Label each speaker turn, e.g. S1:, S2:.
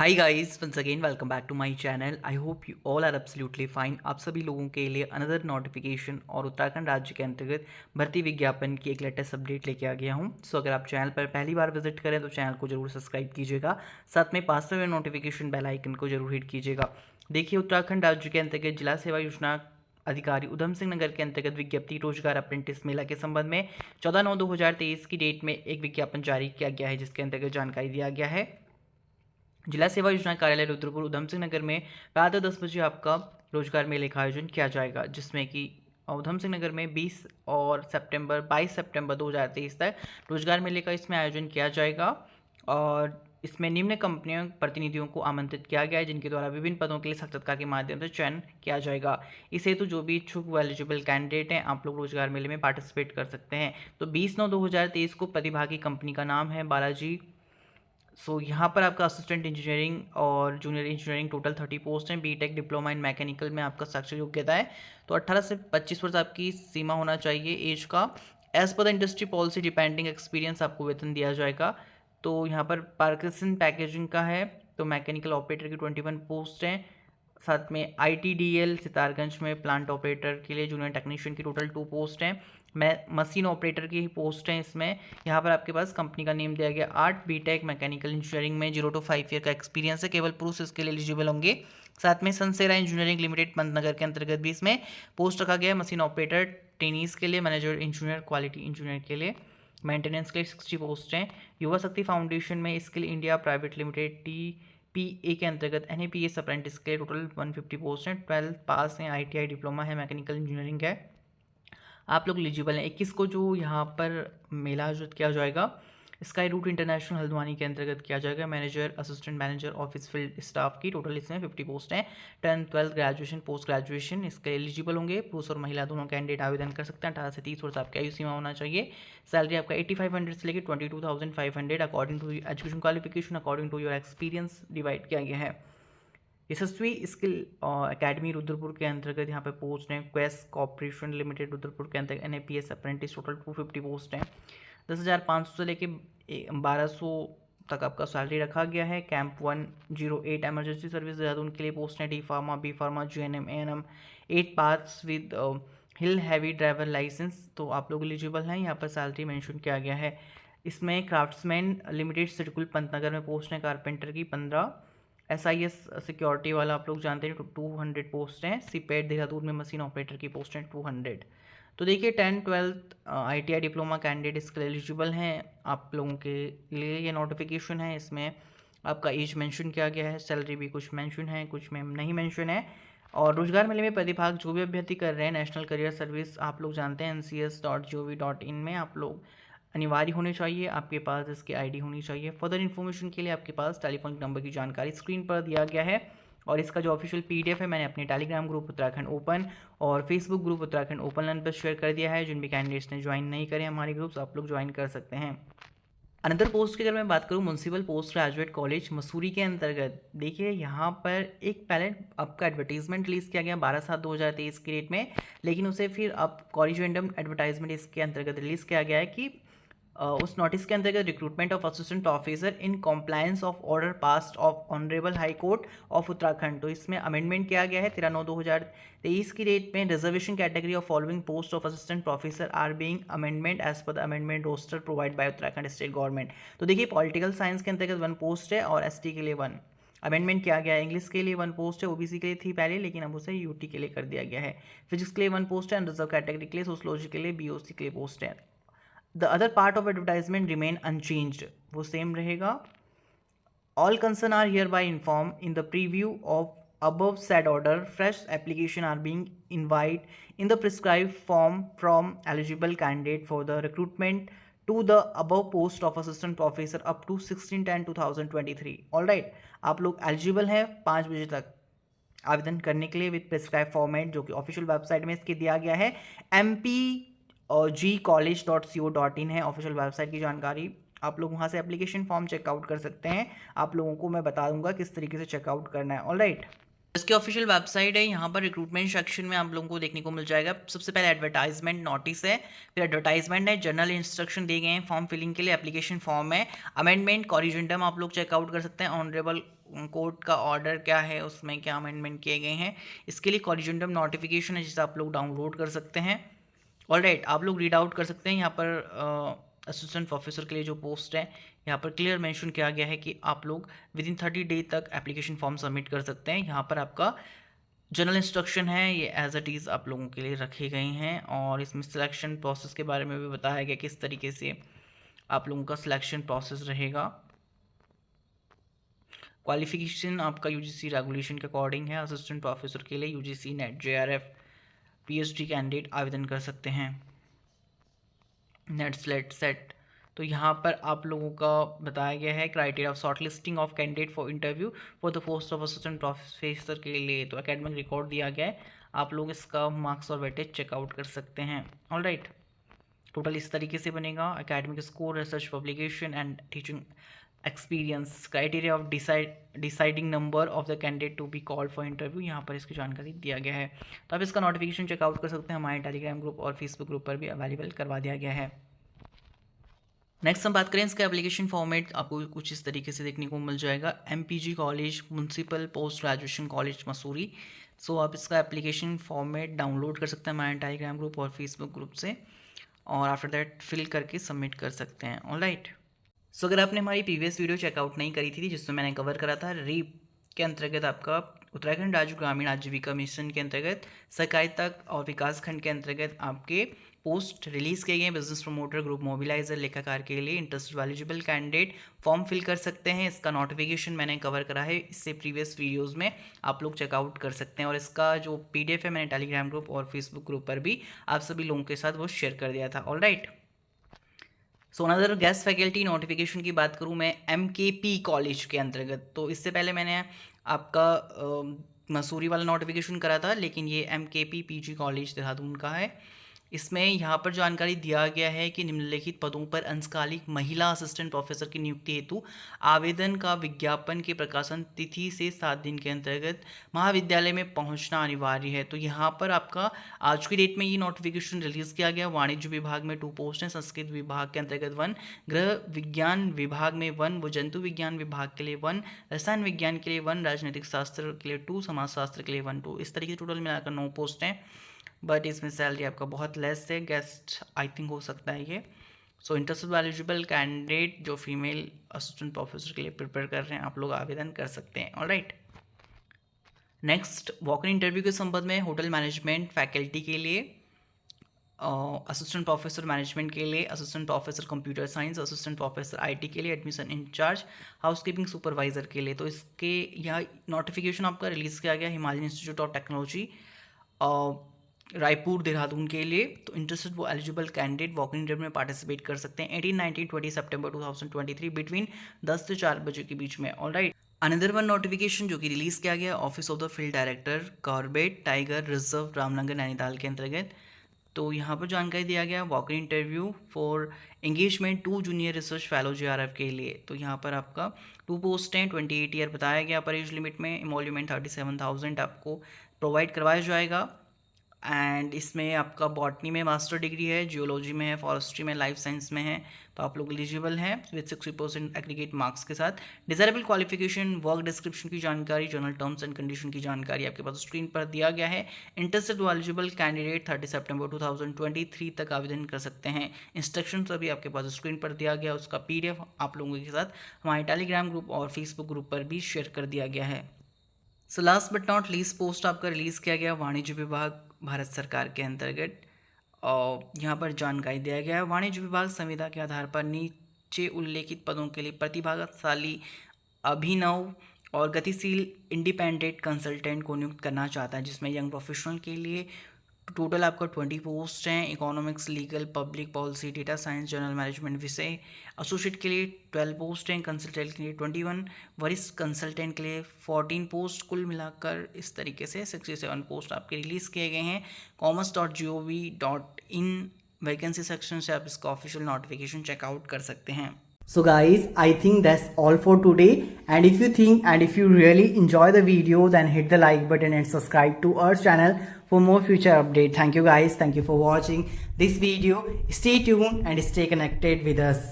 S1: Hi guys, once again welcome back to my channel. I hope you all are absolutely fine. आप सभी लोगों के लिए another notification और उत्तराखंड राज्य के अंतर्गत भर्ती विज्ञापन की एक लेटेस्ट अपडेट लेके आ गया हूं। सो अगर आप चैनल पर पहली बार विजिट करें तो चैनल को जरूर सब्सक्राइब कीजिएगा, साथ में पास में हुए नोटिफिकेशन बेल आइकन को जरूर हिट कीजिएगा। देखिए, उत्तराखंड राज्य के अंतर्गत जिला सेवा योजना अधिकारी उधम सिंह नगर के अंतर्गत विज्ञप्ति रोजगार अप्रेंटिस मेला के संबंध में 14/9/2023 की डेट में एक विज्ञापन जारी किया गया है, जिसके अंतर्गत जानकारी दिया गया है। जिला सेवा योजना कार्यालय रुद्रपुर उधम सिंह नगर में प्रातः 10 बजे आपका रोजगार मेले का आयोजन किया जाएगा, जिसमें कि उधम सिंह नगर में 22 सितंबर 2023 तक रोजगार मेले का इसमें आयोजन किया जाएगा। और इसमें निम्न कंपनियों प्रतिनिधियों को आमंत्रित किया गया है, जिनके द्वारा विभिन्न पदों के लिए साक्षात्कार के माध्यम से चयन किया जाएगा। इस हेतु जो भी इच्छुक व एलिजिबल कैंडिडेट हैं, आप लोग रोजगार मेले में पार्टिसिपेट कर सकते हैं। तो 20/9/2023 को प्रतिभागी कंपनी का नाम है बालाजी। यहाँ पर आपका असिस्टेंट इंजीनियरिंग और जूनियर इंजीनियरिंग टोटल 30 पोस्ट हैं। बीटेक डिप्लोमा इन मैकेनिकल में आपका शैक्षिक योग्यता है तो 18 से 25 वर्ष आपकी सीमा होना चाहिए एज का। As per the industry policy depending experience आपको वेतन दिया जाएगा। तो यहाँ पर पार्किसन पैकेजिंग का है, तो मैकेनिकल ऑपरेटर की 21 पोस्ट हैं। साथ में ITDL सितारगंज में प्लांट ऑपरेटर के लिए जूनियर टेक्नीशियन की टोटल 2 पोस्ट हैं। मैं मशीन ऑपरेटर की ही पोस्ट हैं इसमें। यहाँ पर आपके पास कंपनी का नेम दिया गया 8 बीटेक मैकेनिकल इंजीनियरिंग में 0 to 5 ईयर का एक्सपीरियंस है, केवल पुरुष इसके लिए एलिजिबल होंगे। साथ में सनसेरा इंजीनियरिंग लिमिटेड पंतनगर के अंतर्गत भी इसमें पोस्ट रखा गया है मशीन ऑपरेटर ट्रेनीज के लिए, मैनेजर इंजीनियर, क्वालिटी इंजीनियर के लिए, मेंटेनेंस के लिए 60 पोस्ट हैं। युवा शक्ति फाउंडेशन में skill India private limited TPA के अंतर्गत NAPS अप्रेंटिस के लिए टोटल 150 पोस्ट हैं। 12 पास हैं, ITI डिप्लोमा है, मैकेनिकल इंजीनियरिंग है, आप लोग एलिजिबल हैं। 21 को जो यहाँ पर मेला आयोजित किया जाएगा, स्काई रूट इंटरनेशनल हल्द्वानी के अंतर्गत किया जाएगा। Manager, assistant manager, office field staff की टोटल इसमें 50 पोस्ट हैं। 10th 12th graduation, post graduation इसके एलिजिबल होंगे। पुरुष और महिला दोनों कैंडिडेट आवेदन कर सकते हैं। 18 से 30 वर्ष आपकी आयु सीमा होना चाहिए। सैलरी आपका 8500 से लेकर 22,500 according to education qualification, according to your experience divide किया गया है। यशस्वी स्किल एकेडमी रुद्रपुर के अंतर्गत यहाँ पे पोस्ट हैं। क्वेस्ट कॉर्पोरेशन लिमिटेड रुद्रपुर के अंतर्गत NAPS अप्रेंटिस टोटल 250 पोस्ट हैं। 10,500 से लेके 1200 तक आपका सैलरी रखा गया है। कैंप 108 एमरजेंसी सर्विस देहरादून के लिए पोस्ट है। D pharma, B pharma, GNM, ANM 8 pass with hill heavy driver licence, तो आप लोग एलिजिबल हैं। यहाँ पर सैलरी मेंशन किया गया है। इसमें क्राफ्ट्समैन लिमिटेड सिडकुल पंतनगर में पोस्ट है कारपेंटर की 15। SIS सिक्योरिटी वाला आप लोग जानते हैं 200 पोस्ट हैं। सीपेट देहरादून में मशीन ऑपरेटर की पोस्ट हैं 200। तो देखिए 10th 12th ITI diploma candidate इसके एलिजिबल हैं। आप लोगों के लिए ये नोटिफिकेशन है। इसमें आपका एज मेंशन किया गया है, सैलरी भी कुछ मेंशन है, कुछ में नहीं मेंशन है। और रोजगार मेले में प्रतिभाग जो भी अभ्यर्थी कर रहे हैं, नेशनल करियर सर्विस आप लोग जानते हैं ncs.gov.in में आप लोग अनिवार्य होने चाहिए। आपके पास इसकी ID होनी चाहिए। फर्दर इन्फॉर्मेशन के लिए आपके पास टेलीफोन नंबर की जानकारी स्क्रीन पर दिया गया है। और इसका जो ऑफिशियल PDF है मैंने अपने टेलीग्राम ग्रुप उत्तराखंड ओपन और Facebook group Uttarakhand open line पर शेयर कर दिया है। जिन भी कैंडिडेट्स ने ज्वाइन नहीं करे हमारे ग्रुप्स, आप लोग ज्वाइन कर सकते हैं। अनदर पोस्ट की अगर मैं बात करूँ, municipal post graduate college Mussoorie के अंतर्गत देखिए यहाँ पर एक पहले आपका एडवर्टीजमेंट रिलीज़ किया गया 12/7/2023 की डेट में, लेकिन उसे फिर अब कॉरिजेंडम एडवर्टाइजमेंट इसके अंतर्गत रिलीज़ किया गया है कि उस नोटिस के अंतर्गत recruitment of assistant officer in compliance of order past of honourable high court of Uttarakhand. तो इसमें अमेंडमेंट किया गया है 13/9/2023 की डेट में। Reservation category of following post of assistant professor are being amendment as per the amendment roster provide by Uttarakhand state government. तो देखिए political science के अंतर्गत 1 पोस्ट है और ST के लिए 1 अमेंडमेंट किया गया है। इंग्लिश के लिए 1 पोस्ट है, OBC के लिए थी पहले, लेकिन अब उसे UT के लिए कर दिया गया है। फिजिक्स के लिए 1 पोस्ट है, रिजर्व कैटेगरी के लिए, सोशोलॉजी के लिए, BOC के लिए पोस्ट है। The other part of advertisement remain unchanged, वो सेम रहेगा। All concern are hereby inform in the preview of above said order fresh application are being invited in the prescribed form from eligible candidate for the recruitment to the above post of assistant professor up to 16/10/2023। All right, आप लोग eligible हैं 5 बजे तक आवेदन करने के लिए with prescribe format, जो कि ऑफिशियल वेबसाइट में इसके दिया गया है। MP और gcollege.co.in है ऑफिशियल वेबसाइट की जानकारी। आप लोग वहाँ से एप्लीकेशन फॉर्म चेकआउट कर सकते हैं। आप लोगों को मैं बता दूंगा किस तरीके से चेकआउट करना है। ऑलराइट, इसकी ऑफिशियल वेबसाइट है। यहाँ पर रिक्रूटमेंट सेक्शन में आप लोगों को देखने को मिल जाएगा। सबसे पहले एडवर्टाइजमेंट नोटिस है, फिर एडवर्टाइजमेंट है, जनरल इंस्ट्रक्शन दिए गए हैं, फॉर्म फिलिंग के लिए एप्लीकेशन फॉर्म है, अमेंडमेंट कॉरिजेंडम आप लोग चेकआउट कर सकते हैं, ऑनरेबल कोर्ट का ऑर्डर क्या है, उसमें क्या अमेंडमेंट किए गए हैं, इसके लिए कॉरिजेंडम नोटिफिकेशन है जिसे आप लोग डाउनलोड कर सकते हैं। ऑलराइट, आप लोग रीड आउट कर सकते हैं। यहाँ पर असिस्टेंट प्रोफेसर के लिए जो पोस्ट है यहाँ पर क्लियर मेंशन किया गया है कि आप लोग विद इन 30 डे तक एप्लीकेशन फॉर्म सबमिट कर सकते हैं। यहाँ पर आपका जनरल इंस्ट्रक्शन है ये एज इट इज़ आप लोगों के लिए रखे गए हैं, और इसमें सिलेक्शन प्रोसेस के बारे में भी बताया गया किस तरीके से आप लोगों का सिलेक्शन प्रोसेस रहेगा। क्वालिफिकेशन आपका यूजीसी रेगुलेशन के अकॉर्डिंग है। असिस्टेंट प्रोफेसर के लिए UGC net JRF PhD candidate आवेदन कर सकते हैं। नेट स्लेट सेट, तो यहाँ पर आप लोगों का बताया गया है criteria of short listing of candidate for interview for the post of assistant professor के लिए तो एकेडमिक रिकॉर्ड दिया गया है। आप लोग इसका मार्क्स और वेटेज चेकआउट कर सकते हैं। ऑलराइट, टोटल इस तरीके से बनेगा। Academic score, research publication and teaching experience, criteria of deciding number of the candidate to be called for interview, यहाँ पर इसकी जानकारी दिया गया है। तो आप इसका नोटिफिकेशन चेकआउट कर सकते हैं। हमारे टेलीग्राम ग्रुप और फेसबुक ग्रुप पर भी अवेलेबल करवा दिया गया है। नेक्स्ट हम बात करें इसका एप्लीकेशन फॉर्मेट, आपको कुछ इस तरीके से देखने को मिल जाएगा। MPG college municipal post graduation college Mussoorie. So आप इसका एप्लीकेशन फॉर्मेट डाउनलोड कर सकते हैं हमारे टेलीग्राम ग्रुप और फेसबुक ग्रुप से, और आफ्टर दैट फिल करके सबमिट कर सकते हैं। ऑलराइट, सो अगर आपने हमारी प्रीवियस वीडियो चेकआउट नहीं करी थी जिसमें मैंने कवर करा था रीप के अंतर्गत आपका उत्तराखंड राज्य ग्रामीण आजीविका मिशन के अंतर्गत सहकारिता और विकास खंड के अंतर्गत आपके पोस्ट रिलीज किए गए बिजनेस प्रमोटर, ग्रुप मोबिलाइजर, लेखाकार के लिए interested eligible candidate form fill कर सकते हैं। इसका नोटिफिकेशन मैंने कवर करा है इससे प्रीवियस वीडियोस में, आप लोग चेकआउट कर सकते हैं। और इसका जो PDF है मैंने टेलीग्राम ग्रुप और फेसबुक ग्रुप पर भी आप सभी लोगों के साथ वो शेयर कर दिया था। Alright, so another guest faculty notification की बात करूँ मैं MKP कॉलेज के अंतर्गत, तो इससे पहले मैंने आपका मसूरी वाला नोटिफिकेशन करा था, लेकिन ये MKP PG कॉलेज देहरादून का है। इसमें यहाँ पर जानकारी दिया गया है कि निम्नलिखित पदों पर अंशकालिक महिला असिस्टेंट प्रोफेसर की नियुक्ति हेतु आवेदन का विज्ञापन के प्रकाशन तिथि से 7 दिन के अंतर्गत महाविद्यालय में पहुँचना अनिवार्य है। तो यहाँ पर आपका आज की डेट में ये नोटिफिकेशन रिलीज़ किया गया। वाणिज्य विभाग में 2 पोस्ट हैं, संस्कृत विभाग के अंतर्गत 1, गृह विज्ञान विभाग में 1, व जंतु विज्ञान विभाग के लिए 1, रसायन विज्ञान के लिए 1, राजनीतिक शास्त्र के लिए 2, समाजशास्त्र के लिए 1, 2। इस तरीके से टोटल मिलाकर 9 पोस्ट हैं, बट इसमें सैलरी आपका बहुत लेस है। गेस्ट आई थिंक हो सकता है ये। सो इंटरेस्टेड एलिजिबल कैंडिडेट जो फीमेल असिस्टेंट प्रोफेसर के लिए प्रिपेयर कर रहे हैं, आप लोग आवेदन कर सकते हैं। Alright, next walk in interview के संबंध में होटल मैनेजमेंट फैकल्टी के लिए, असिस्टेंट प्रोफेसर मैनेजमेंट के लिए, assistant professor computer science, assistant professor IT के लिए, एडमिशन इंचार्ज, हाउसकीपिंग सुपरवाइजर के लिए। तो इसके यहाँ नोटिफिकेशन आपका रिलीज़ किया गया Himalayan institute of technology Raipur Dehradun के लिए। तो इंटरेस्टेड वो eligible candidate walk in interview में पार्टिसिपेट कर सकते हैं 18, 19, 20 सितंबर 2023 बिटवीन 10 से 4 बजे के बीच में। ऑलराइट, अनदर वन नोटिफिकेशन जो कि रिलीज़ किया गया office of the field director Corbett tiger reserve Ramnagar Nainital के अंतर्गत। तो यहाँ पर जानकारी दिया गया walk in interview for engagement 2 junior research fellow JRF के लिए। तो यहाँ पर आपका 2 पोस्ट हैं, 28 ईयर बताया गया पर एज लिमिट में, इमोल्यूमेंट 37,000 आपको प्रोवाइड करवाया जाएगा। एंड इसमें आपका बॉटनी में मास्टर डिग्री है, जियोलॉजी में है, फॉरेस्ट्री में, लाइफ साइंस में है, तो आप लोग एलिजिबल हैं विद 60% एग्रीगेट मार्क्स के साथ। डिजायरेबल क्वालिफिकेशन, वर्क डिस्क्रिप्शन की जानकारी, जनरल टर्म्स एंड कंडीशन की जानकारी आपके पास स्क्रीन पर दिया गया है। इंटरेस्टेड एलिजिबल कैंडिडेट 30 सितंबर 2023 तक आवेदन कर सकते हैं। इंस्ट्रक्शन अभी आपके पास स्क्रीन पर दिया गया, उसका PDF आप लोगों के साथ हमारे टेलीग्राम ग्रुप और फेसबुक ग्रुप पर भी शेयर कर दिया गया है। So last but not least post आपका रिलीज़ किया गया वाणिज्य विभाग भारत सरकार के अंतर्गत, और यहाँ पर जानकारी दिया गया है वाणिज्य विभाग संविदा के आधार पर नीचे उल्लेखित पदों के लिए प्रतिभाशाली, अभिनव और गतिशील इंडिपेंडेंट कंसल्टेंट को नियुक्त करना चाहता है, जिसमें यंग प्रोफेशनल के लिए टोटल आपका 20 पोस्ट हैं। Economics, legal, public policy, data science, general management विषय। एसोसिएट के लिए 12 पोस्ट हैं, कंसल्टेंट के लिए 21, वरिष्ठ कंसल्टेंट के लिए 14 पोस्ट। कुल मिलाकर इस तरीके से 67 पोस्ट आपके रिलीज़ किए गए हैं। commerce.gov.in वैकेंसी सेक्शन से आप इसका ऑफिशियल नोटिफिकेशन चेकआउट कर सकते हैं।
S2: So guys, I think that's all for today, and if you really enjoy the video, then hit the like button and subscribe to our channel for more future update. Thank you guys, thank you for watching this video. Stay tuned and stay connected with us.